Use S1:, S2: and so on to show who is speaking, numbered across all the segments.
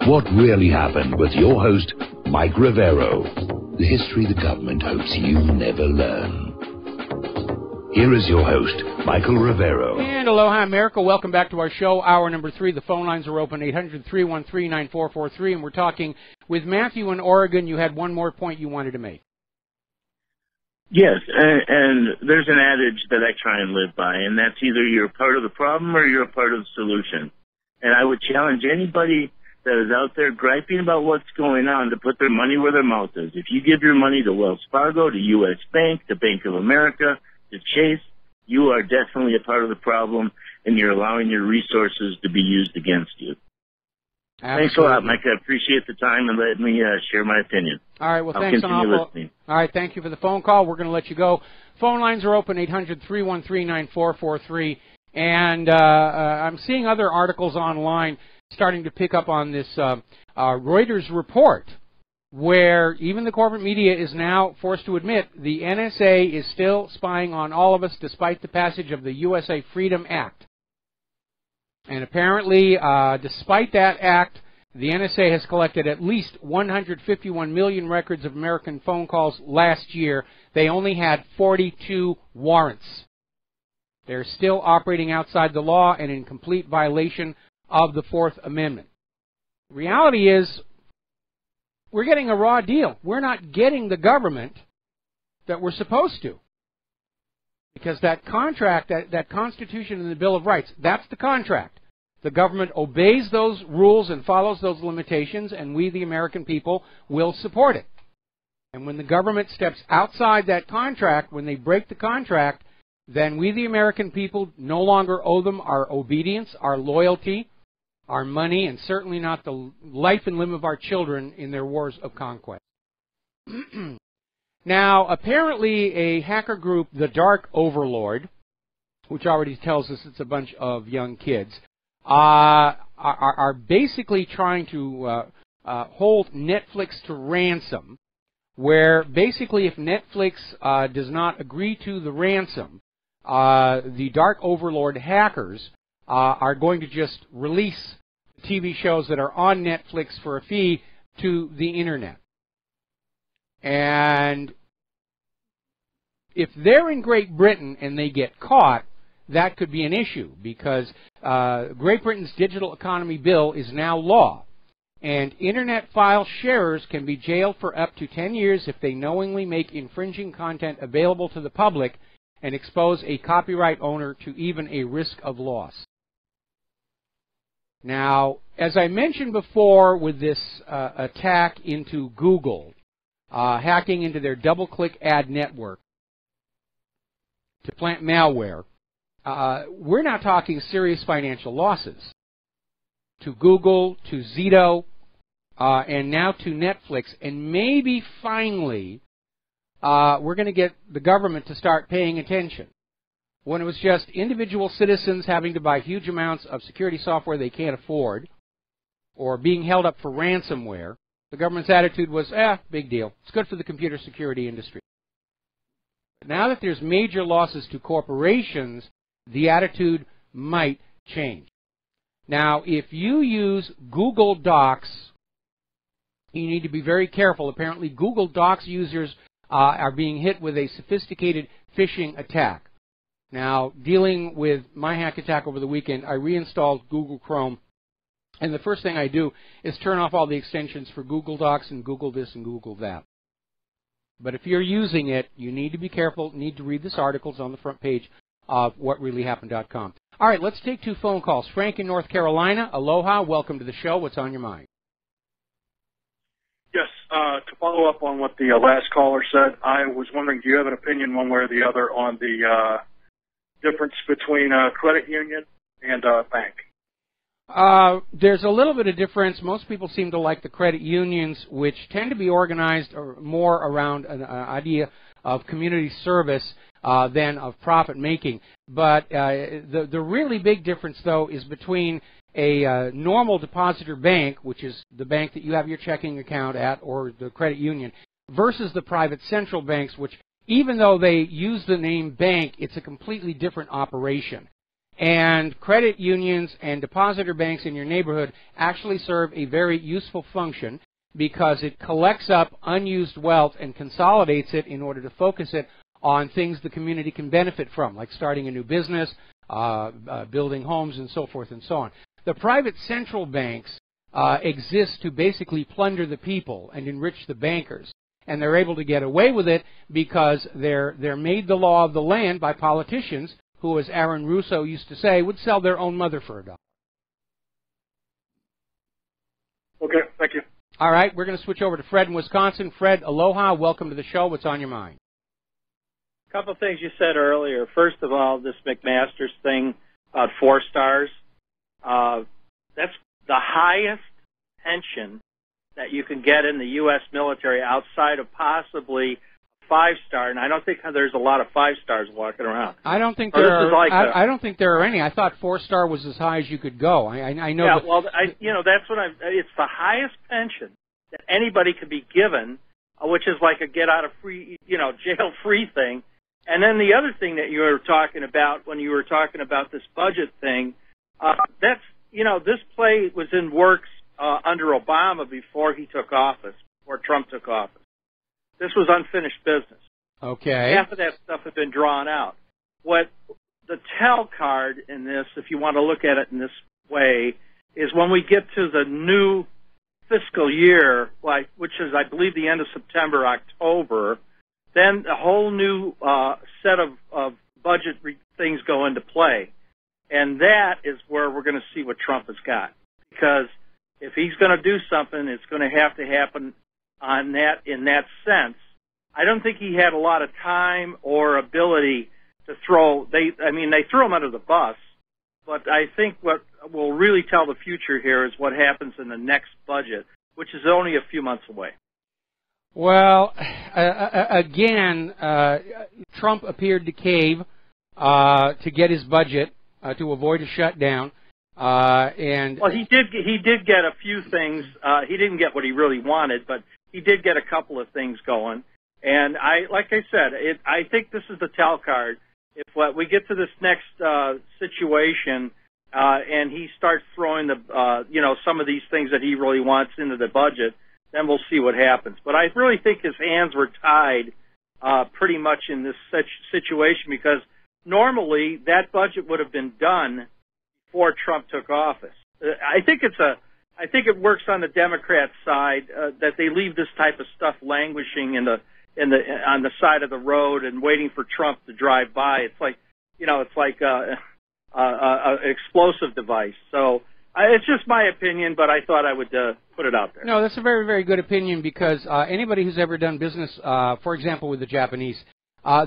S1: What really happened with your host, Mike Rivero. The history the government hopes you never learn. Here is your host, Michael Rivero.
S2: And aloha, America. Welcome back to our show, hour number 3. The phone lines are open, 800-313-9443, and we're talking with Matthew in Oregon. You had one more point you wanted to make.
S3: Yes, and there's an adage that I try and live by, and that's either you're a part of the problem or you're a part of the solution. And I would challenge anybody that is out there griping about what's going on to put their money where their mouth is. If you give your money to Wells Fargo, to U.S. Bank, to Bank of America, to Chase, you are definitely a part of the problem, and you're allowing your resources to be used against you. Absolutely. Thanks a lot, Mike. I appreciate the time and letting me share my opinion.
S2: All right, well, thanks an awful.
S3: Listening.
S2: All right, thank you for the phone call. We're going to let you go. Phone lines are open, 800-313-9443. And I'm seeing other articles online starting to pick up on this Reuters report, where even the corporate media is now forced to admit the NSA is still spying on all of us despite the passage of the USA Freedom Act. And apparently, despite that act, the NSA has collected at least 151 million records of American phone calls last year. They only had 42 warrants. They're still operating outside the law and in complete violation of the Fourth Amendment. The reality is, we're getting a raw deal. We're not getting the government that we're supposed to. Because that contract, that Constitution and the Bill of Rights, that's the contract. The government obeys those rules and follows those limitations, and we, the American people, will support it. And when the government steps outside that contract, when they break the contract, then we, the American people, no longer owe them our obedience, our loyalty, our money, and certainly not the life and limb of our children in their wars of conquest. Now, apparently a hacker group, the Dark Overlord, which already tells us it's a bunch of young kids, are basically trying to hold Netflix to ransom, where basically if Netflix does not agree to the ransom, the Dark Overlord hackers are going to just release TV shows that are on Netflix for a fee to the Internet. And if they're in Great Britain and they get caught, that could be an issue, because Great Britain's Digital Economy Bill is now law. And Internet file sharers can be jailed for up to 10 years if they knowingly make infringing content available to the public and expose a copyright owner to even a risk of loss. Now, as I mentioned before with this attack into Google, hacking into their double-click ad network to plant malware, we're now talking serious financial losses to Google, to Zito, and now to Netflix, and maybe finally we're going to get the government to start paying attention. When it was just individual citizens having to buy huge amounts of security software they can't afford, or being held up for ransomware, the government's attitude was, big deal. It's good for the computer security industry. But now that there's major losses to corporations, the attitude might change. Now, if you use Google Docs, you need to be very careful. Apparently, Google Docs users are being hit with a sophisticated phishing attack. Now, dealing with my hack attack over the weekend, I reinstalled Google Chrome, and the first thing I do is turn off all the extensions for Google Docs and Google this and Google that. But if you're using it, you need to be careful, need to read this article. It's on the front page of whatreallyhappened.com. All right, let's take 2 phone calls. Frank in North Carolina, aloha, welcome to the show. What's on your mind?
S4: Yes, to follow up on what the last caller said, I was wondering, do you have an opinion one way or the other on the difference between a credit union and a bank?
S2: There's a little bit of difference. Most people seem to like the credit unions, which tend to be organized more around an idea of community service than of profit making. But the really big difference, though, is between a normal depositor bank, which is the bank that you have your checking account at, or the credit union, versus the private central banks, which, even though they use the name bank, it's a completely different operation. And credit unions and depositor banks in your neighborhood actually serve a very useful function because it collects up unused wealth and consolidates it in order to focus it on things the community can benefit from, like starting a new business, building homes, and so forth and so on. The private central banks exist to basically plunder the people and enrich the bankers. And they're able to get away with it because they're made the law of the land by politicians who, as Aaron Russo used to say, would sell their own mother for $1.
S4: Okay, thank you.
S2: All right, we're going to switch over to Fred in Wisconsin. Fred, aloha. Welcome to the show. What's on your mind?
S5: A couple of things you said earlier. First of all, this McMaster's thing about 4 stars. That's the highest pension that you can get in the U.S. military outside of possibly 5-star, and I don't think there's a lot of 5 stars walking around.
S2: I don't think I don't think there are any. I thought 4-star was as high as you could go. I know.
S5: Yeah, well, that's what it's the highest pension that anybody could be given, which is like a get out of free, jail free thing. And then the other thing that you were talking about when you were talking about this budget thing, that's this play was in works under Obama before he took office, before Trump took office. This was unfinished business.
S2: Okay.
S5: Half of that stuff had been drawn out. What the tell card in this, if you want to look at it in this way, is when we get to the new fiscal year, which is, I believe, the end of September, October, then a whole new set of budget things go into play. And that is where we're going to see what Trump has got. Because if he's going to do something, it's going to have to happen on that, in that sense. I don't think he had a lot of time or ability to throw. They threw him under the bus, but I think what will really tell the future here is what happens in the next budget, which is only a few months away.
S2: Well, again, Trump appeared to cave to get his budget to avoid a shutdown. Well, he did get a few things. He didn't get what he really wanted, but he did get a couple of things going. And like I said, I think this is the tell card. If we get to this next situation, and he starts throwing some of these things that he really wants into the budget, then we'll see what happens. But I really think his hands were tied pretty much in this situation, because normally that budget would have been done before Trump took office. I think it works on the Democrat side that they leave this type of stuff languishing on the side of the road and waiting for Trump to drive by. It's like an explosive device. So it's just my opinion, but I thought I would put it out there. No, that's a very, very good opinion, because anybody who's ever done business, for example, with the Japanese,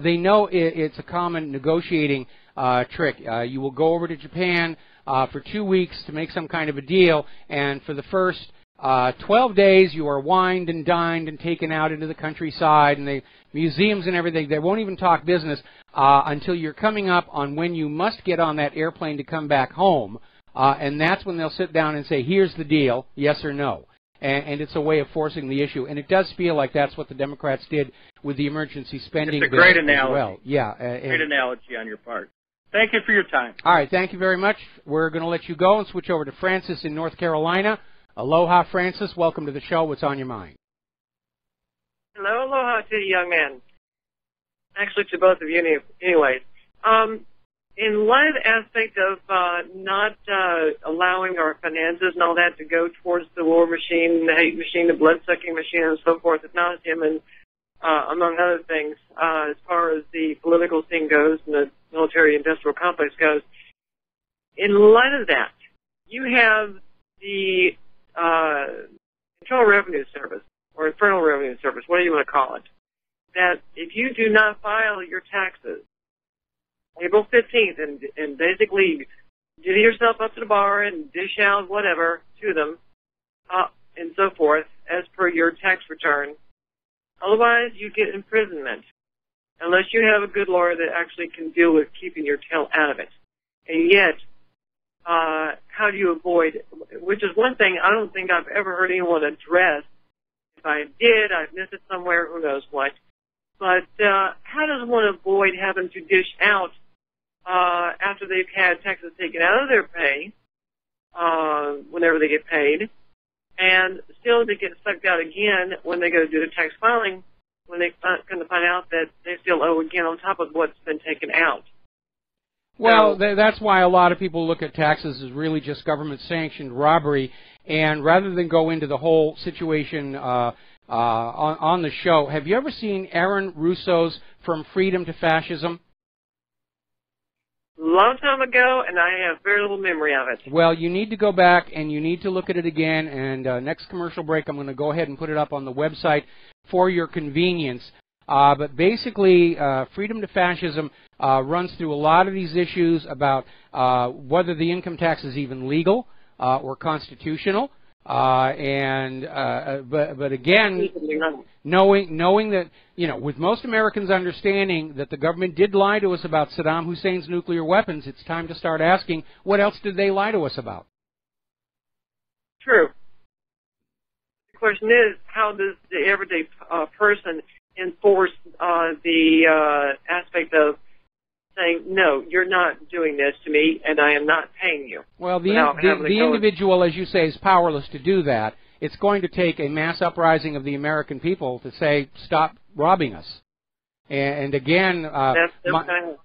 S2: they know it's a common negotiating trick. You will go over to Japan for 2 weeks to make some kind of a deal, and for the first 12 days you are wined and dined and taken out into the countryside and the museums and everything. They won't even talk business until you're coming up on when you must get on that airplane to come back home, and that's when they'll sit down and say, here's the deal, yes or no. And it's a way of forcing the issue. And it does feel like that's what the Democrats did with the emergency spending bill.
S5: It's a great analogy.
S2: Well. Yeah,
S5: great analogy on your part. Thank you for your time.
S2: All right, thank you very much. We're going to let you go and switch over to Francis in North Carolina. Aloha, Francis. Welcome to the show. What's on your mind?
S6: Hello, aloha to you, young man. Actually, to both of you anyway. In light of the aspect of not allowing our finances and all that to go towards the war machine, the hate machine, the blood-sucking machine, and so forth, ad nauseum, and among other things, as far as the political scene goes and the military-industrial complex goes, in light of that, you have the Internal Revenue Service, or Infernal Revenue Service, what do you want to call it, that if you do not file your taxes April 15th and basically divvy yourself up to the bar and dish out whatever to them and so forth as per your tax return. Otherwise, you get imprisonment unless you have a good lawyer that actually can deal with keeping your tail out of it. And yet, how do you avoid, which is one thing I don't think I've ever heard anyone address. If I did, I've missed it somewhere, who knows what. But how does one avoid having to dish out after they've had taxes taken out of their pay, whenever they get paid, and still they get sucked out again when they go to do the tax filing, when they going to find out that they still owe again on top of what's been taken out.
S2: Well, that's why a lot of people look at taxes as really just government-sanctioned robbery, and rather than go into the whole situation on the show, have you ever seen Aaron Russo's From Freedom to Fascism?
S6: A long time ago, and I have very little memory of it.
S2: Well, you need to go back and you need to look at it again, and next commercial break I'm going to go ahead and put it up on the website for your convenience. But basically, Freedom to Fascism runs through a lot of these issues about whether the income tax is even legal or constitutional. But again, knowing that, with most Americans understanding that the government did lie to us about Saddam Hussein's nuclear weapons, it's time to start asking, what else did they lie to us about?
S6: True. The question is, how does the everyday person enforce the aspect of saying, no, you're not doing this to me, and I am not paying you?
S2: Well, the individual, as you say, is powerless to do that. It's going to take a mass uprising of the American people to say, stop robbing us. And again,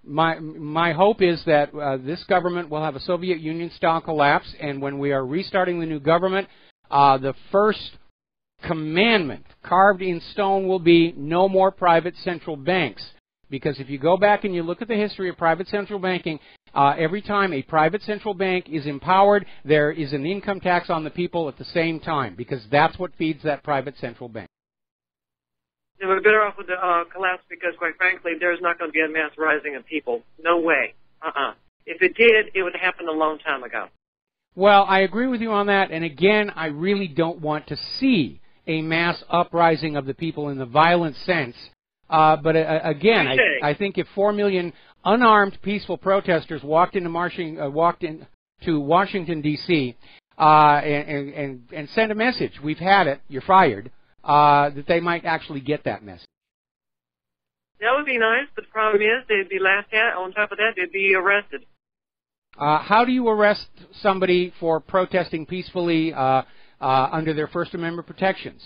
S2: my hope is that this government will have a Soviet Union-style collapse, and when we are restarting the new government, the first commandment carved in stone will be no more private central banks. Because if you go back and you look at the history of private central banking, every time a private central bank is empowered, there is an income tax on the people at the same time, because that's what feeds that private central bank.
S6: They were better off with the collapse because, quite frankly, there's not going to be a mass rising of people. No way. If it did, it would have happened a long time ago.
S2: Well, I agree with you on that, and again, I really don't want to see a mass uprising of the people in the violent sense. But again, I think if 4 million unarmed, peaceful protesters walked into Washington, D.C., and sent a message, we've had it, you're fired, that they might actually get that message.
S6: That would be nice, but the problem is they'd be laughed at. On top of that, they'd be arrested.
S2: How do you arrest somebody for protesting peacefully under their First Amendment protections?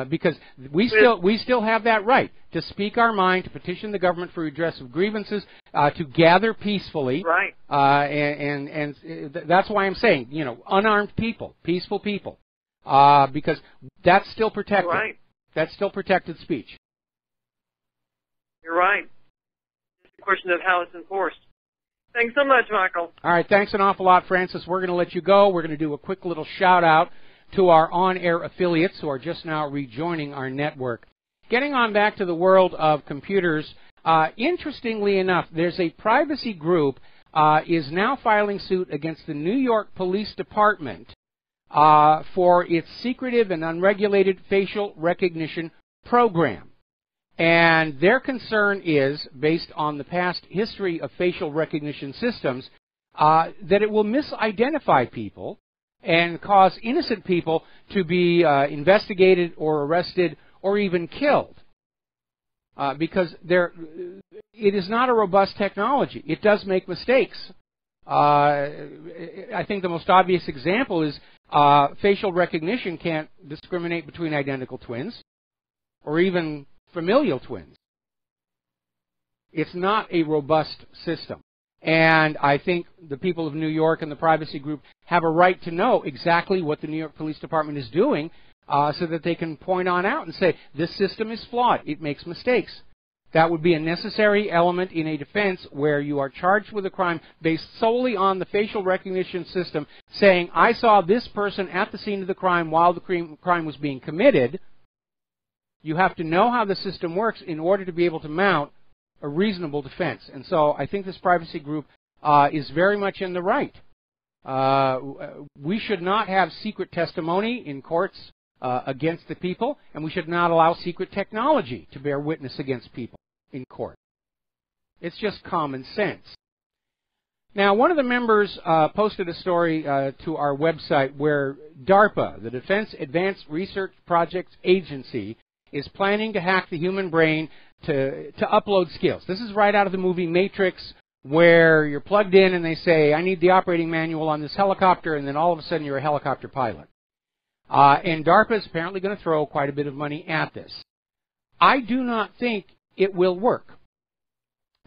S2: Because we still have that right to speak our mind, to petition the government for redress of grievances, to gather peacefully.
S6: Right.
S2: And that's why I'm saying, unarmed people, peaceful people, because that's still protected.
S6: Right.
S2: That's still protected speech.
S6: You're right. It's a question of how it's enforced. Thanks so much, Michael.
S2: All right, thanks an awful lot, Francis. We're going to let you go. We're going to do a quick little shout-out to our on-air affiliates who are just now rejoining our network. Getting on back to the world of computers, interestingly enough, there's a privacy group is now filing suit against the New York Police Department for its secretive and unregulated facial recognition program. And their concern is, based on the past history of facial recognition systems, that it will misidentify people and cause innocent people to be investigated or arrested or even killed. Because it is not a robust technology. It does make mistakes. I think the most obvious example is facial recognition can't discriminate between identical twins or even familial twins. It's not a robust system. And I think the people of New York and the privacy group have a right to know exactly what the New York Police Department is doing so that they can point on out and say, this system is flawed. It makes mistakes. That would be a necessary element in a defense where you are charged with a crime based solely on the facial recognition system, saying, I saw this person at the scene of the crime while the crime was being committed. You have to know how the system works in order to be able to mount a reasonable defense. And so I think this privacy group is very much in the right. We should not have secret testimony in courts against the people, and we should not allow secret technology to bear witness against people in court. It's just common sense. Now, one of the members posted a story to our website where DARPA, the Defense Advanced Research Projects Agency, is planning to hack the human brain to upload skills. This is right out of the movie Matrix, where you're plugged in and they say, I need the operating manual on this helicopter, and then all of a sudden you're a helicopter pilot. And DARPA is apparently going to throw quite a bit of money at this. I do not think it will work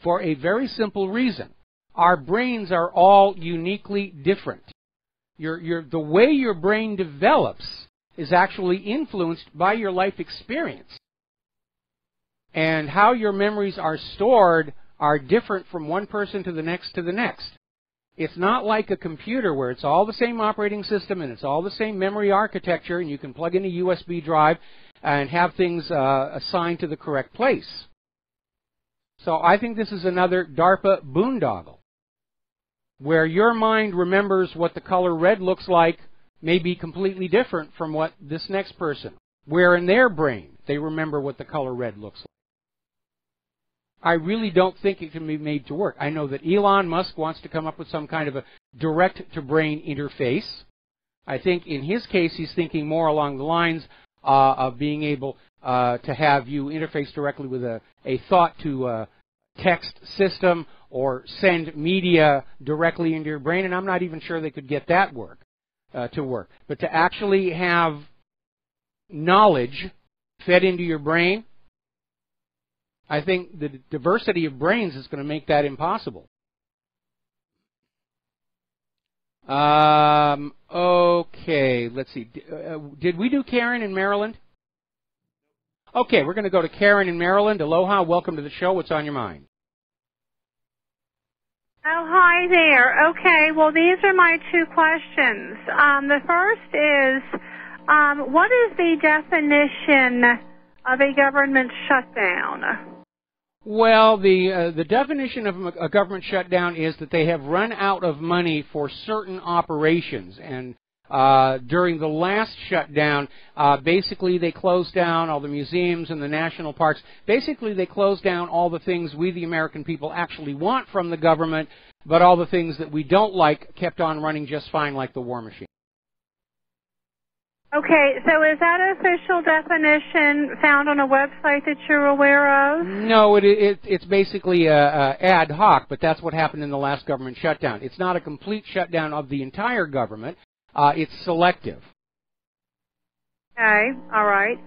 S2: for a very simple reason. Our brains are all uniquely different. The way your brain develops is actually influenced by your life experience. And how your memories are stored are different from one person to the next to the next. It's not like a computer where it's all the same operating system and it's all the same memory architecture and you can plug in a USB drive and have things assigned to the correct place. So I think this is another DARPA boondoggle, where your mind remembers what the color red looks like may be completely different from what this next person, where in their brain they remember what the color red looks like. I really don't think it can be made to work. I know that Elon Musk wants to come up with some kind of a direct-to-brain interface. I think in his case he's thinking more along the lines of being able to have you interface directly with a thought-to-text system or send media directly into your brain, and I'm not even sure they could get that to work. But to actually have knowledge fed into your brain, I think the diversity of brains is going to make that impossible. Okay, let's see. Did we do Karen in Maryland? Okay, we're going to go to Karen in Maryland. Aloha, welcome to the show. What's on your mind?
S7: Oh, hi there. Okay, well, these are my two questions. The first is, what is the definition of a government shutdown?
S2: Well, the definition of a government shutdown is that they have run out of money for certain operations. And during the last shutdown, basically they closed down all the museums and the national parks. Basically, they closed down all the things we, the American people, actually want from the government, but all the things that we don't like kept on running just fine, like the war machine.
S7: Okay, so is that an official definition found on a website that you're aware of?
S2: No, it's basically ad hoc, but that's what happened in the last government shutdown. It's not a complete shutdown of the entire government. It's selective.
S7: Okay, all right.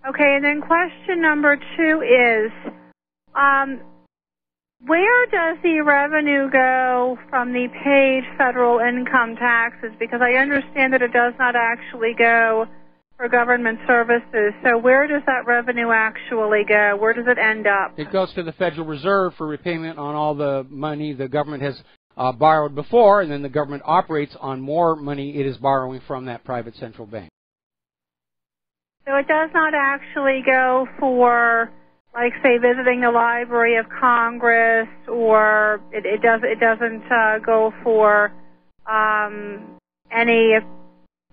S7: Okay, and then question number 2 is, where does the revenue go from the paid federal income taxes? Because I understand that it does not actually go for government services. So where does that revenue actually go? Where does it end up?
S2: It goes to the Federal Reserve for repayment on all the money the government has borrowed before, and then the government operates on more money it is borrowing from that private central bank.
S7: So it does not actually go for, like, say, visiting the Library of Congress, or it doesn't go for any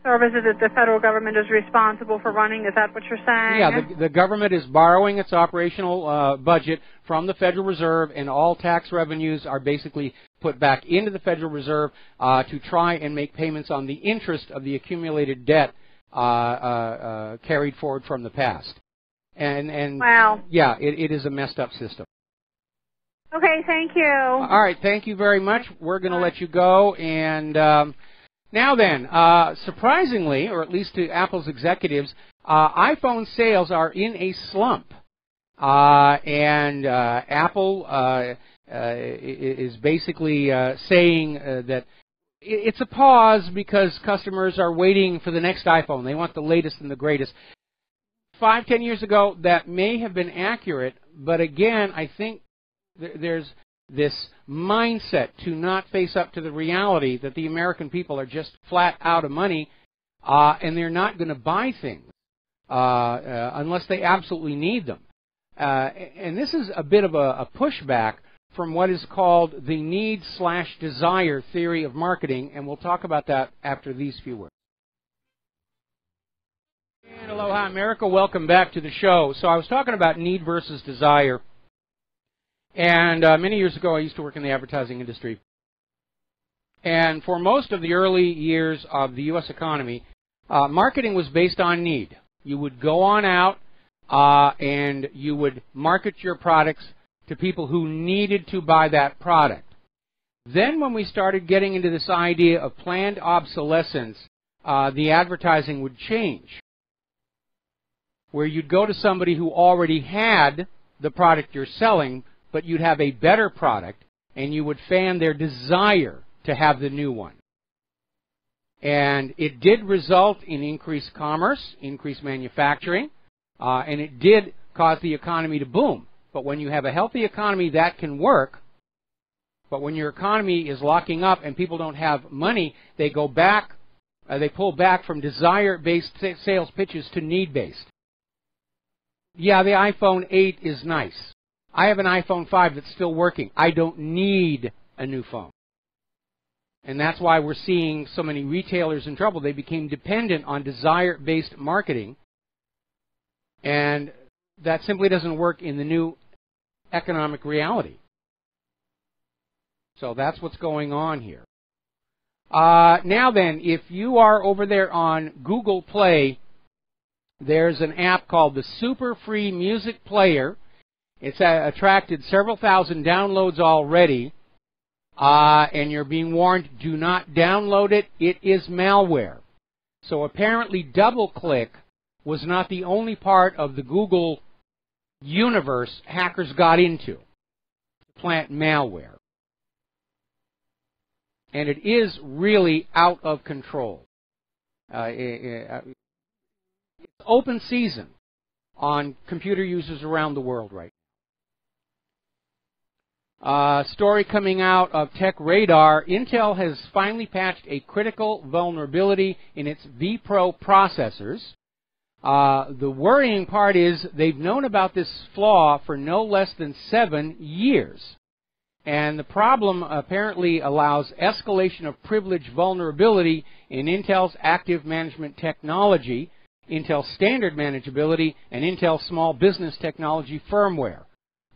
S7: services that the federal government is responsible for running. Is that what you're saying?
S2: Yeah, the government is borrowing its operational budget from the Federal Reserve, and all tax revenues are basically put back into the Federal Reserve to try and make payments on the interest of the accumulated debt carried forward from the past. And
S7: wow.
S2: Yeah, it is a messed up system.
S7: Okay, thank you.
S2: All right, thank you very much. We're going to let you go. And now then, surprisingly, or at least to Apple's executives, iPhone sales are in a slump. And Apple is basically saying that it's a pause because customers are waiting for the next iPhone. They want the latest and the greatest. 5-10 years ago, that may have been accurate, but again, I think there's this mindset to not face up to the reality that the American people are just flat out of money, and they're not going to buy things unless they absolutely need them. And this is a bit of a pushback from what is called the need/desire theory of marketing, and we'll talk about that after these few words. And aloha, America. Welcome back to the show. So I was talking about need versus desire. And many years ago, I used to work in the advertising industry. And for most of the early years of the U.S. economy, marketing was based on need. You would go on out and you would market your products to people who needed to buy that product. Then when we started getting into this idea of planned obsolescence, the advertising would change, where you'd go to somebody who already had the product you're selling, but you'd have a better product, and you would fan their desire to have the new one. And it did result in increased commerce, increased manufacturing, and it did cause the economy to boom. But when you have a healthy economy, that can work. But when your economy is locking up and people don't have money, they go back, they pull back from desire-based sales pitches to need-based. Yeah, the iPhone 8 is nice. I have an iPhone 5 that's still working. I don't need a new phone. And that's why we're seeing so many retailers in trouble. They became dependent on desire-based marketing, and that simply doesn't work in the new economic reality. So that's what's going on here. Now then, if you are over there on Google Play, there's an app called the Super Free Music Player. It's attracted several thousand downloads already, and you're being warned, do not download it. It is malware. So apparently DoubleClick was not the only part of the Google universe hackers got into to plant malware. And it is really out of control. It's open season on computer users around the world right now. Story coming out of Tech Radar, Intel has finally patched a critical vulnerability in its vPro processors. The worrying part is they've known about this flaw for no less than 7 years. And the problem apparently allows escalation of privilege vulnerability in Intel's active management technology, Intel standard manageability, and Intel small business technology firmware.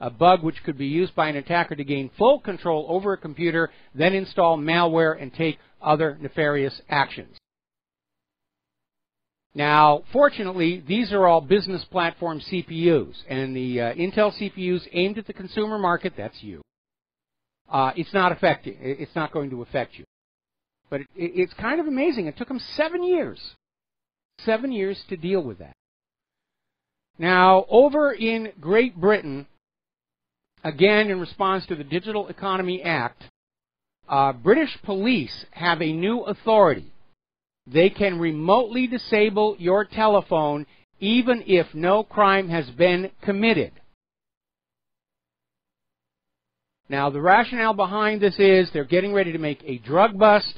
S2: A bug which could be used by an attacker to gain full control over a computer, then install malware and take other nefarious actions. Now, fortunately, these are all business platform CPUs, and the Intel CPUs aimed at the consumer market, that's you. It's not going to affect you. But it's kind of amazing. It took them 7 years. 7 years to deal with that. Now, over in Great Britain, again in response to the Digital Economy Act, British police have a new authority. They can remotely disable your telephone even if no crime has been committed. Now, the rationale behind this is they're getting ready to make a drug bust.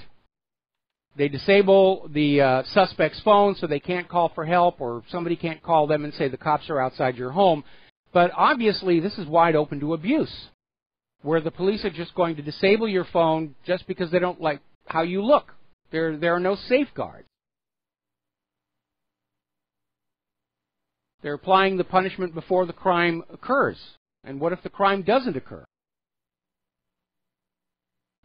S2: They disable the suspect's phone so they can't call for help, or somebody can't call them and say the cops are outside your home. But obviously, this is wide open to abuse, where the police are just going to disable your phone just because they don't like how you look. There are no safeguards. They're applying the punishment before the crime occurs. And what if the crime doesn't occur?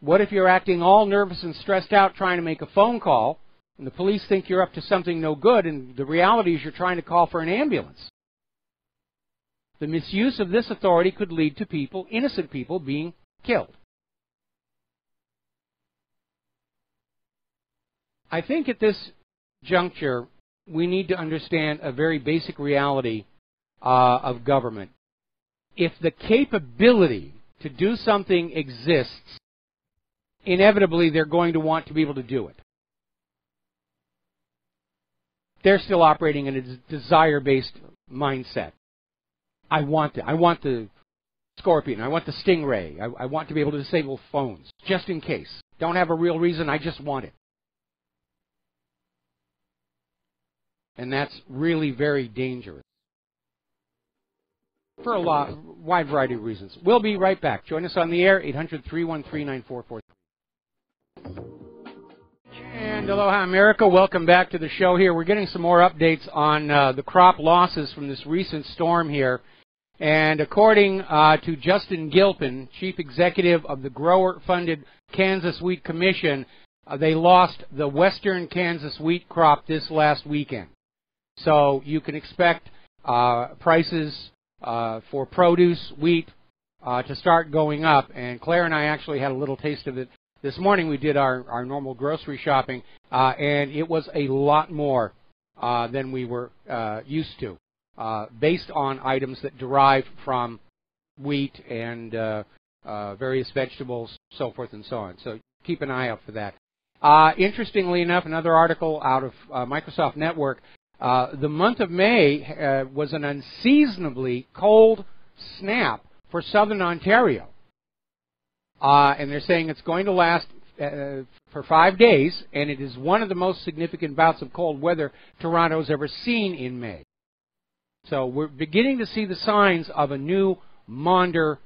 S2: What if you're acting all nervous and stressed out trying to make a phone call, and the police think you're up to something no good, and the reality is you're trying to call for an ambulance? The misuse of this authority could lead to people, innocent people, being killed. I think at this juncture, we need to understand a very basic reality of government. If the capability to do something exists, inevitably they're going to want to be able to do it. They're still operating in a desire-based mindset. I want it. I want the Scorpion. I want the Stingray. I want to be able to disable phones, just in case. Don't have a real reason. I just want it. And that's really very dangerous for a wide variety of reasons. We'll be right back. Join us on the air, 800-313-9443. And aloha, America. Welcome back to the show here. We're getting some more updates on the crop losses from this recent storm here. And according to Justin Gilpin, Chief Executive of the Grower-Funded Kansas Wheat Commission, they lost the western Kansas wheat crop this last weekend. So you can expect prices for produce, wheat, to start going up. And Claire and I actually had a little taste of it this morning. We did our normal grocery shopping, and it was a lot more than we were used to, based on items that derive from wheat and various vegetables, so forth and so on. So keep an eye out for that. Interestingly enough, another article out of Microsoft Network, the month of May was an unseasonably cold snap for southern Ontario. And they're saying it's going to last for 5 days, and it is one of the most significant bouts of cold weather Toronto's ever seen in May. So we're beginning to see the signs of a new Maunder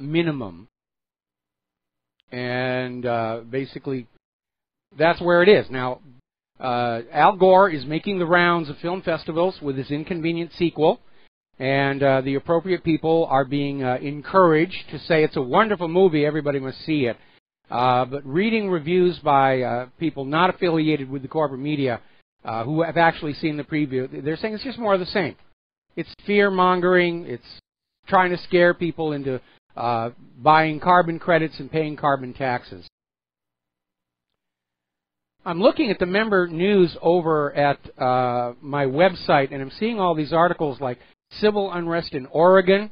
S2: minimum. And basically, that's where it is. Now, Al Gore is making the rounds of film festivals with his inconvenient sequel, and the appropriate people are being encouraged to say it's a wonderful movie, everybody must see it. But reading reviews by people not affiliated with the corporate media who have actually seen the preview, they're saying it's just more of the same. It's fear-mongering. It's trying to scare people into buying carbon credits and paying carbon taxes. I'm looking at the member news over at my website, and I'm seeing all these articles like civil unrest in Oregon.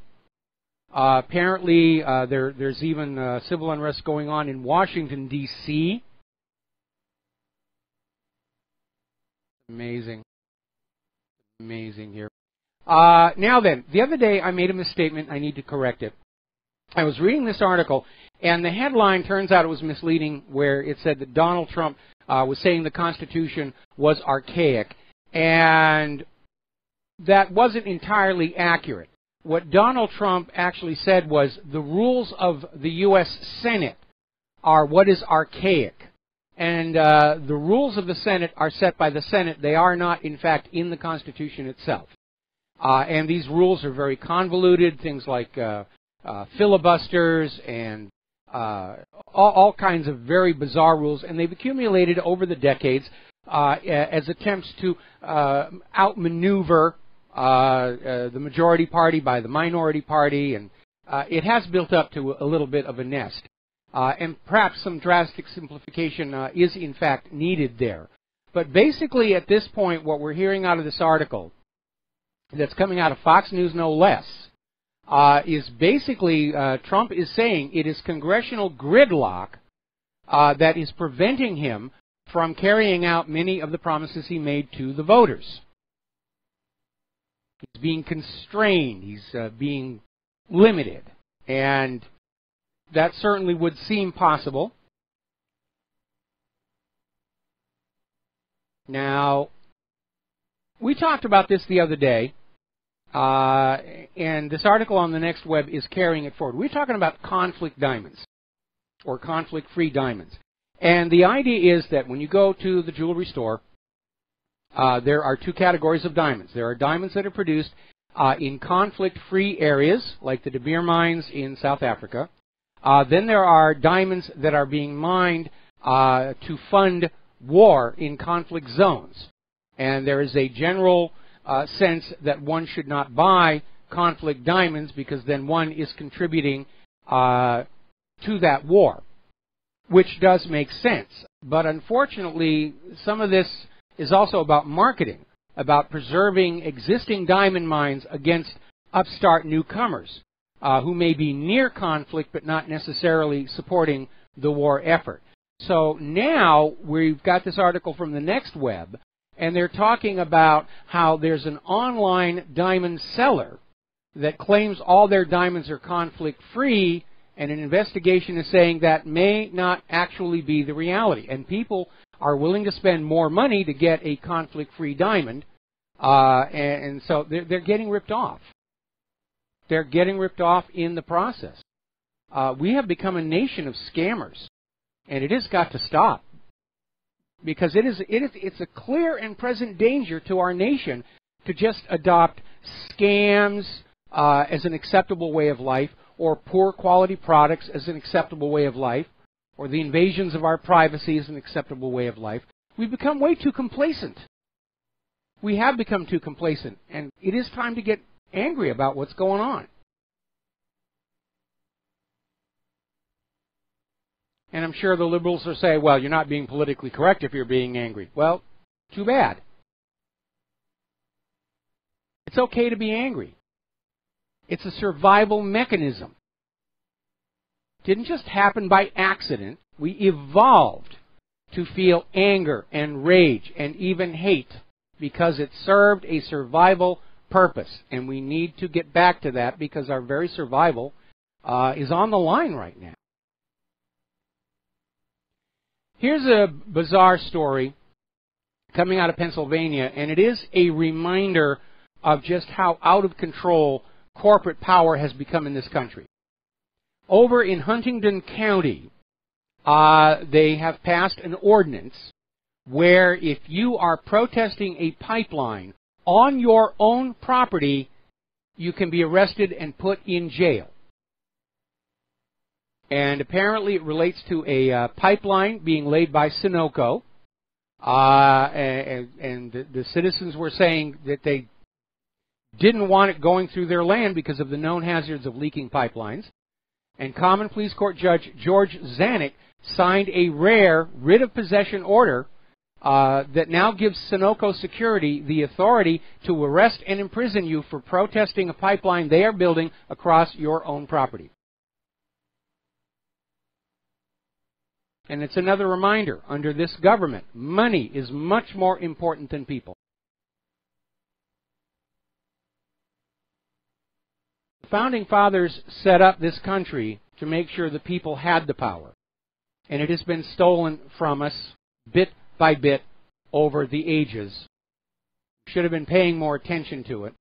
S2: Apparently, there's even civil unrest going on in Washington, D.C. Amazing. Amazing here. Now then, the other day I made a misstatement. I need to correct it. I was reading this article, and the headline, turns out it was misleading, where it said that Donald Trump was saying the Constitution was archaic. And that wasn't entirely accurate. What Donald Trump actually said was the rules of the U.S. Senate are what is archaic. And the rules of the Senate are set by the Senate. They are not, in fact, in the Constitution itself. And these rules are very convoluted, things like filibusters and all kinds of very bizarre rules. And they've accumulated over the decades as attempts to outmaneuver the majority party by the minority party. And it has built up to a little bit of a nest. And perhaps some drastic simplification is, in fact, needed there. But basically, at this point, what we're hearing out of this article that's coming out of Fox News, no less, is basically Trump is saying it is congressional gridlock that is preventing him from carrying out many of the promises he made to the voters. He's being constrained. He's being limited. And that certainly would seem possible. Now, we talked about this the other day, and this article on the Next Web is carrying it forward. We're talking about conflict diamonds, or conflict-free diamonds. And the idea is that when you go to the jewelry store, there are two categories of diamonds. There are diamonds that are produced in conflict-free areas, like the De Beer mines in South Africa. Then there are diamonds that are being mined to fund war in conflict zones. And there is a general sense that one should not buy conflict diamonds because then one is contributing to that war, which does make sense. But unfortunately, some of this is also about marketing, about preserving existing diamond mines against upstart newcomers who may be near conflict but not necessarily supporting the war effort. So now we've got this article from the Next Web, and they're talking about how there's an online diamond seller that claims all their diamonds are conflict-free, and an investigation is saying that may not actually be the reality. And people are willing to spend more money to get a conflict-free diamond, and so they're getting ripped off. They're getting ripped off in the process. We have become a nation of scammers, and it has got to stop, because it's a clear and present danger to our nation to just adopt scams as an acceptable way of life, or poor quality products as an acceptable way of life, or the invasions of our privacy as an acceptable way of life. We've become way too complacent. We have become too complacent, and it is time to get angry about what's going on. And I'm sure the liberals will say, well, you're not being politically correct if you're being angry. Well, too bad. It's okay to be angry. It's a survival mechanism. It didn't just happen by accident. We evolved to feel anger and rage and even hate because it served a survival purpose. And we need to get back to that because our very survival is on the line right now. Here's a bizarre story coming out of Pennsylvania, and it is a reminder of just how out of control corporate power has become in this country. Over in Huntingdon County, they have passed an ordinance where if you are protesting a pipeline on your own property, you can be arrested and put in jail. And apparently it relates to a pipeline being laid by Sunoco. And the citizens were saying that they didn't want it going through their land because of the known hazards of leaking pipelines. And Common Pleas Court Judge George Zanuck signed a rare writ of possession order that now gives Sunoco Security the authority to arrest and imprison you for protesting a pipeline they are building across your own property. And it's another reminder, under this government, money is much more important than people. The Founding Fathers set up this country to make sure the people had the power. And it has been stolen from us bit by bit over the ages. Should have been paying more attention to it.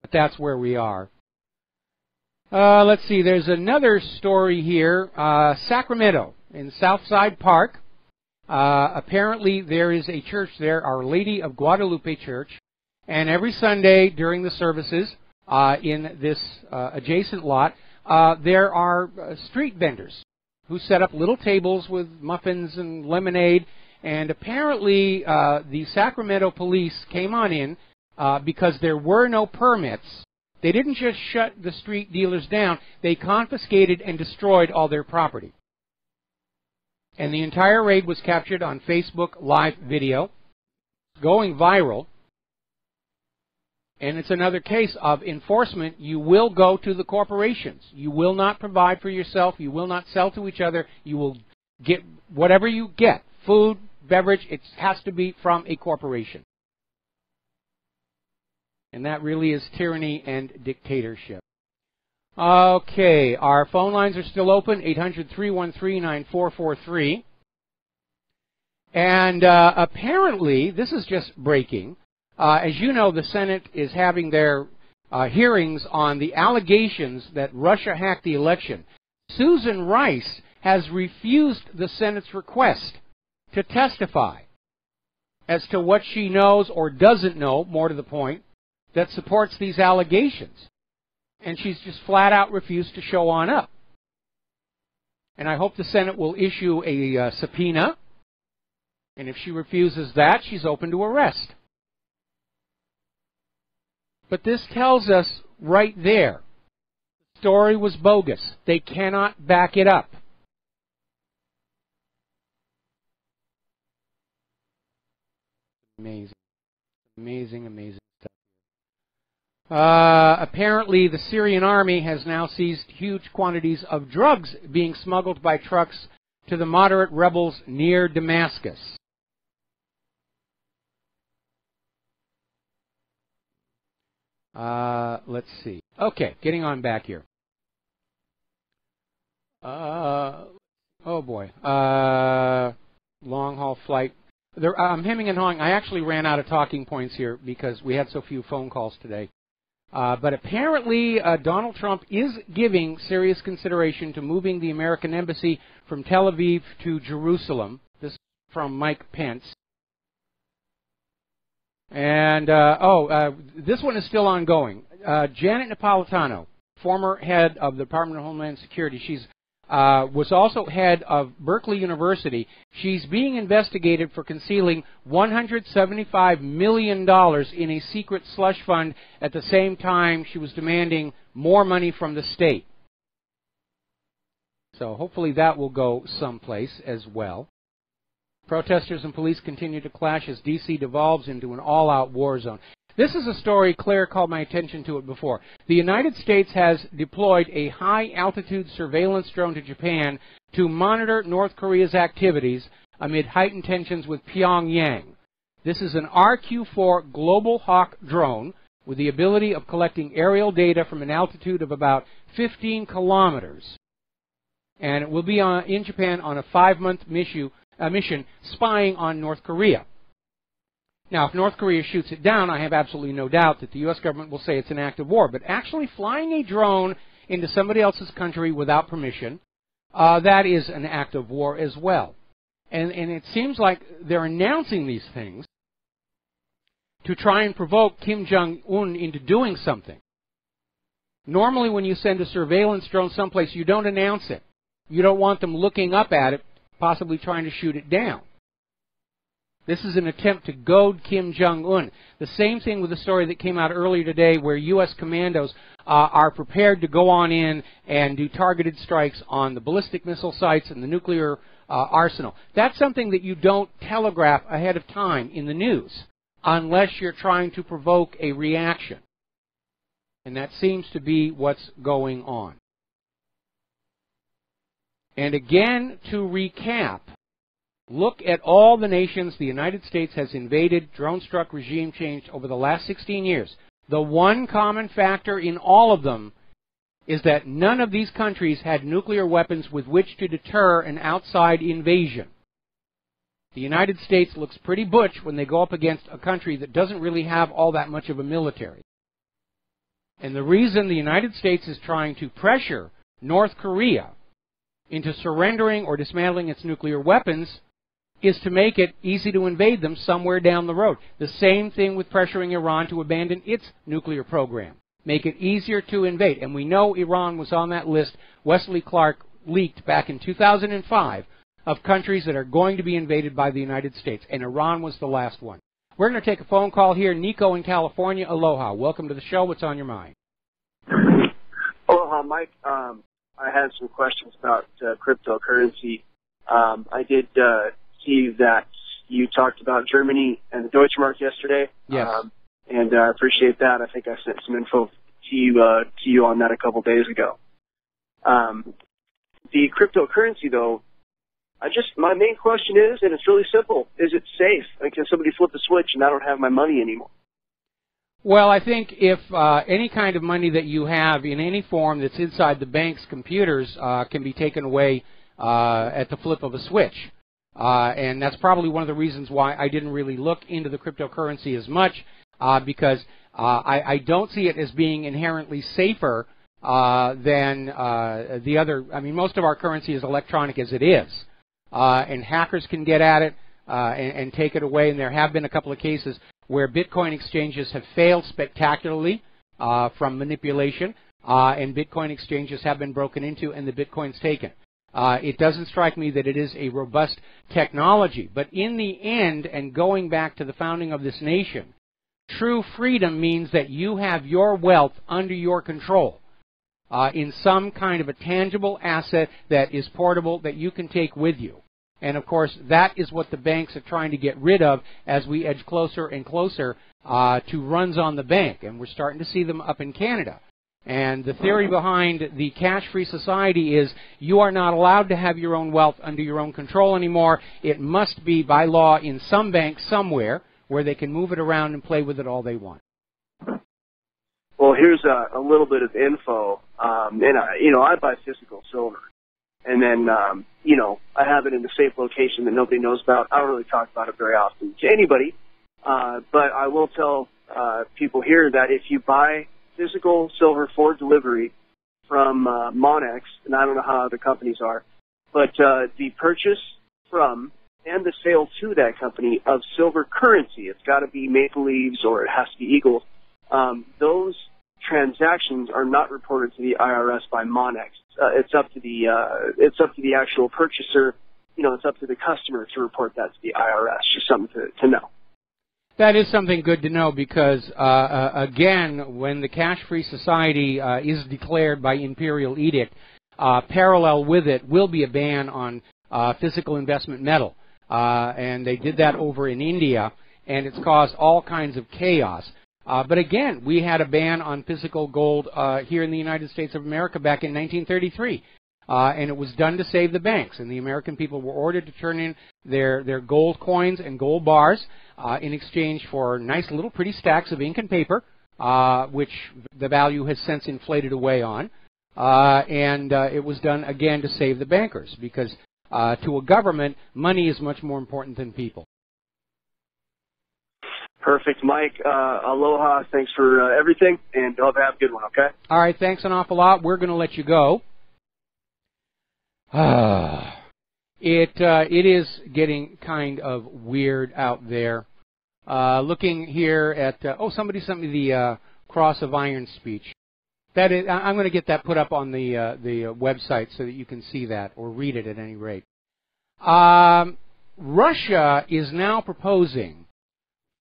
S2: But that's where we are. Let's see, there's another story here. Sacramento, in Southside Park. Apparently there is a church there, Our Lady of Guadalupe Church. And every Sunday during the services in this adjacent lot, there are street vendors who set up little tables with muffins and lemonade. And apparently the Sacramento police came on in because there were no permits. They didn't just shut the street dealers down. They confiscated and destroyed all their property. And the entire raid was captured on Facebook Live video, going viral. And it's another case of enforcement. You will go to the corporations. You will not provide for yourself. You will not sell to each other. You will get whatever you get, food, beverage. It has to be from a corporation. And that really is tyranny and dictatorship. Okay, our phone lines are still open, 800-313-9443. And apparently, this is just breaking. As you know, the Senate is having their hearings on the allegations that Russia hacked the election. Susan Rice has refused the Senate's request to testify as to what she knows or doesn't know, more to the point, that supports these allegations. And she's just flat out refused to show on up. And I hope the Senate will issue a subpoena. And if she refuses that, she's open to arrest. But this tells us right there, the story was bogus. They cannot back it up. Amazing. Amazing, amazing stuff. Apparently, the Syrian army has now seized huge quantities of drugs being smuggled by trucks to the moderate rebels near Damascus. Let's see. Okay, getting on back here. Oh boy. Long-haul flight. I'm hemming and hawing. I actually ran out of talking points here because we had so few phone calls today. But apparently Donald Trump is giving serious consideration to moving the American embassy from Tel Aviv to Jerusalem. This is from Mike Pence. And, this one is still ongoing. Janet Napolitano, former head of the Department of Homeland Security, she's was also head of Berkeley University. She's being investigated for concealing $175 million in a secret slush fund. At the same time, she was demanding more money from the state. So hopefully that will go someplace as well. Protesters and police continue to clash as D.C. devolves into an all-out war zone. This is a story, Claire called my attention to it before. The United States has deployed a high-altitude surveillance drone to Japan to monitor North Korea's activities amid heightened tensions with Pyongyang. This is an RQ-4 Global Hawk drone with the ability of collecting aerial data from an altitude of about 15 kilometers. And it will be in Japan on a 5-month mission spying on North Korea. Now, if North Korea shoots it down, I have absolutely no doubt that the U.S. government will say it's an act of war. But actually flying a drone into somebody else's country without permission, that is an act of war as well. And it seems like they're announcing these things to try and provoke Kim Jong-un into doing something. Normally when you send a surveillance drone someplace, you don't announce it. You don't want them looking up at it, possibly trying to shoot it down. This is an attempt to goad Kim Jong-un. The same thing with the story that came out earlier today where U.S. commandos are prepared to go on in and do targeted strikes on the ballistic missile sites and the nuclear arsenal. That's something that you don't telegraph ahead of time in the news unless you're trying to provoke a reaction. And that seems to be what's going on. And again, to recap, look at all the nations the United States has invaded, drone-struck, regime changed over the last 16 years. The one common factor in all of them is that none of these countries had nuclear weapons with which to deter an outside invasion. The United States looks pretty butch when they go up against a country that doesn't really have all that much of a military. And the reason the United States is trying to pressure North Korea into surrendering or dismantling its nuclear weapons is to make it easy to invade them somewhere down the road. The same thing with pressuring Iran to abandon its nuclear program. Make it easier to invade. And we know Iran was on that list Wesley Clark leaked back in 2005 of countries that are going to be invaded by the United States. And Iran was the last one. We're going to take a phone call here. Nico in California. Aloha. Welcome to the show. What's on your mind?
S8: Aloha, Mike. I had some questions about cryptocurrency. I did see that you talked about Germany and the Deutsche Mark yesterday.
S2: Yes.
S8: And I appreciate that. I think I sent some info to you on that a couple days ago. The cryptocurrency, though, my main question is, and it's really simple, is it safe? Like, can somebody flip a switch and I don't have my money anymore?
S2: Well, I think if any kind of money that you have in any form that's inside the bank's computers can be taken away at the flip of a switch. And that's probably one of the reasons why I didn't really look into the cryptocurrency as much, because I don't see it as being inherently safer than the other. I mean, most of our currency is electronic as it is. And hackers can get at it and take it away. And there have been a couple of cases where Bitcoin exchanges have failed spectacularly from manipulation, and Bitcoin exchanges have been broken into and the Bitcoin's taken. It doesn't strike me that it is a robust technology. But in the end, and going back to the founding of this nation, true freedom means that you have your wealth under your control in some kind of a tangible asset that is portable that you can take with you. And, of course, that is what the banks are trying to get rid of as we edge closer and closer to runs on the bank. And we're starting to see them up in Canada. And the theory behind the cash-free society is you are not allowed to have your own wealth under your own control anymore. It must be by law in some bank somewhere where they can move it around and play with it all they want.
S8: Well, here's a little bit of info. I buy physical silver. And then, I have it in a safe location that nobody knows about. I don't really talk about it very often to anybody. But I will tell people here that if you buy physical silver for delivery from Monex, and I don't know how other companies are, but the purchase from and the sale to that company of silver currency, it's got to be maple leaves or it has to be eagles, those transactions are not reported to the IRS by Monex. It's up to the actual purchaser. It's up to the customer to report that to the IRS. Just something to know.
S2: That is something good to know because, again, when the cash-free society is declared by imperial edict, parallel with it will be a ban on physical investment metal. And they did that over in India, and it's caused all kinds of chaos. But again, we had a ban on physical gold here in the United States of America back in 1933. And it was done to save the banks. And the American people were ordered to turn in their gold coins and gold bars in exchange for nice little pretty stacks of ink and paper, which the value has since inflated away on. And it was done, again, to save the bankers, because to a government, money is much more important than people.
S8: Perfect, Mike. Aloha. Thanks for everything, and have a good one, okay?
S2: All right, thanks an awful lot. We're going to let you go. It is getting kind of weird out there. Looking here at, somebody sent me the Cross of Iron speech. That is, I'm going to get that put up on the website so that you can see that, or read it at any rate. Russia is now proposing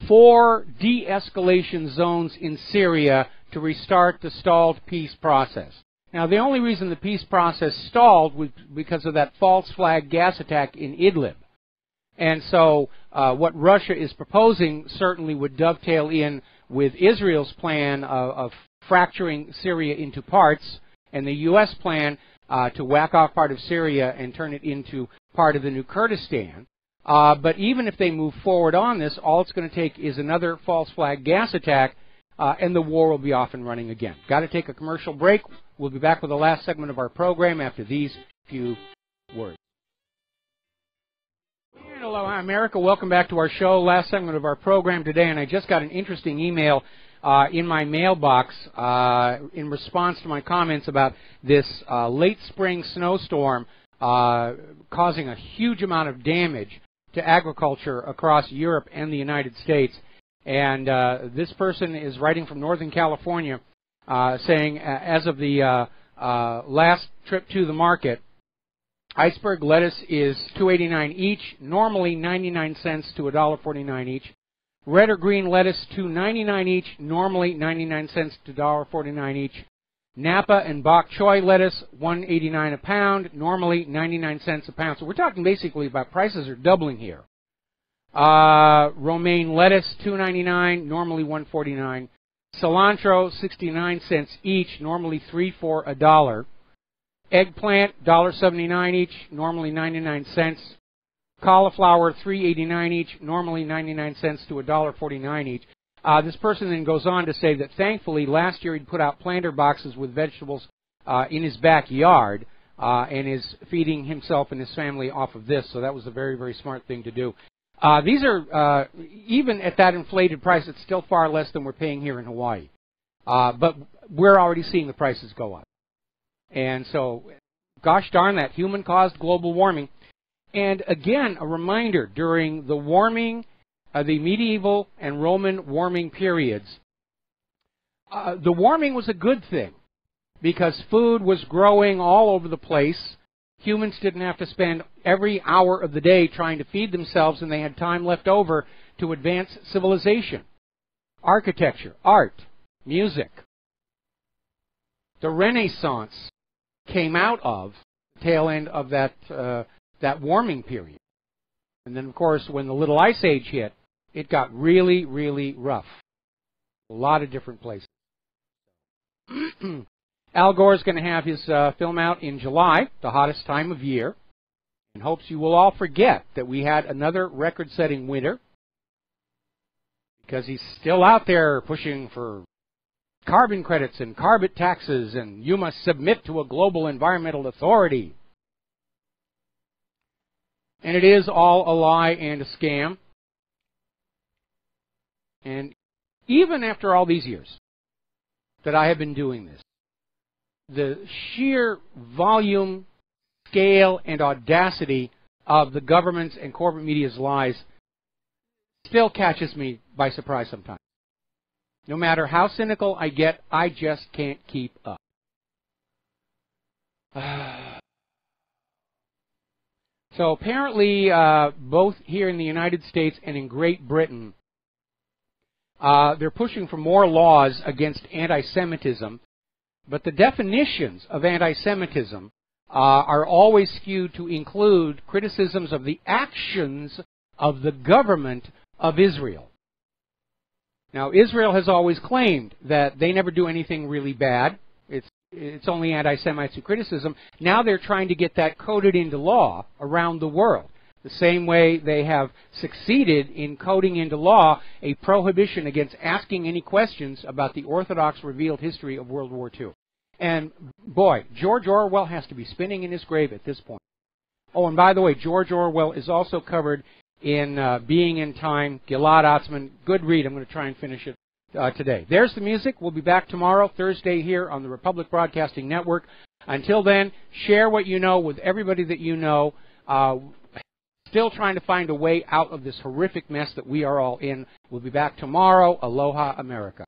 S2: 4 de-escalation zones in Syria to restart the stalled peace process. Now, the only reason the peace process stalled was because of that false flag gas attack in Idlib. And so what Russia is proposing certainly would dovetail in with Israel's plan of fracturing Syria into parts, and the U.S. plan to whack off part of Syria and turn it into part of the new Kurdistan. But even if they move forward on this, all it's going to take is another false flag gas attack, and the war will be off and running again. Got to take a commercial break. We'll be back with the last segment of our program after these few words. Hello, America. Welcome back to our show. Last segment of our program today, and I just got an interesting email in my mailbox in response to my comments about this late spring snowstorm causing a huge amount of damage to agriculture across Europe and the United States. And this person is writing from Northern California, saying, as of the last trip to the market, iceberg lettuce is $2.89 each, normally 99 cents to $1.49 each. Red or green lettuce, $2.99 each, normally 99 cents to $1.49 each. Napa and bok choy lettuce, $1.89 a pound, normally 99 cents a pound. So we're talking basically about prices are doubling here. Romaine lettuce, $2.99, normally $1.49. Cilantro, 69 cents each, normally 3 for $1. Eggplant, $1.79 each, normally 99 cents. Cauliflower, $3.89 each, normally 99 cents to $1.49 each. This person then goes on to say that thankfully last year he'd put out planter boxes with vegetables in his backyard and is feeding himself and his family off of this. So that was a very, very smart thing to do. These are, even at that inflated price, it's still far less than we're paying here in Hawaii. But we're already seeing the prices go up. And so, gosh darn that, human-caused global warming. And again, a reminder, during the warming, the medieval and Roman warming periods, the warming was a good thing because food was growing all over the place. Humans didn't have to spend every hour of the day trying to feed themselves, and they had time left over to advance civilization, architecture, art, music. The Renaissance came out of the tail end of that warming period. And then, of course, when the Little Ice Age hit, it got really, really rough. A lot of different places. Al Gore is going to have his film out in July, the hottest time of year, and hopes you will all forget that we had another record-setting winter, because he's still out there pushing for carbon credits and carbon taxes, and you must submit to a global environmental authority. And it is all a lie and a scam. And even after all these years that I have been doing this, the sheer volume, scale, and audacity of the government's and corporate media's lies still catches me by surprise sometimes. No matter how cynical I get, I just can't keep up. So apparently, both here in the United States and in Great Britain, they're pushing for more laws against anti-Semitism, but the definitions of anti-Semitism are always skewed to include criticisms of the actions of the government of Israel. Now, Israel has always claimed that they never do anything really bad. It's only anti-Semites who criticism. Now they're trying to get that coded into law around the world. The same way they have succeeded in coding into law a prohibition against asking any questions about the Orthodox revealed history of World War II. And boy, George Orwell has to be spinning in his grave at this point. Oh, and by the way, George Orwell is also covered in Being in Time, Gilad Atzmon. Good read. I'm going to try and finish it today. There's the music. We'll be back tomorrow, Thursday, here on the Republic Broadcasting Network. Until then, share what you know with everybody that you know. Still trying to find a way out of this horrific mess that we are all in. We'll be back tomorrow. Aloha, America.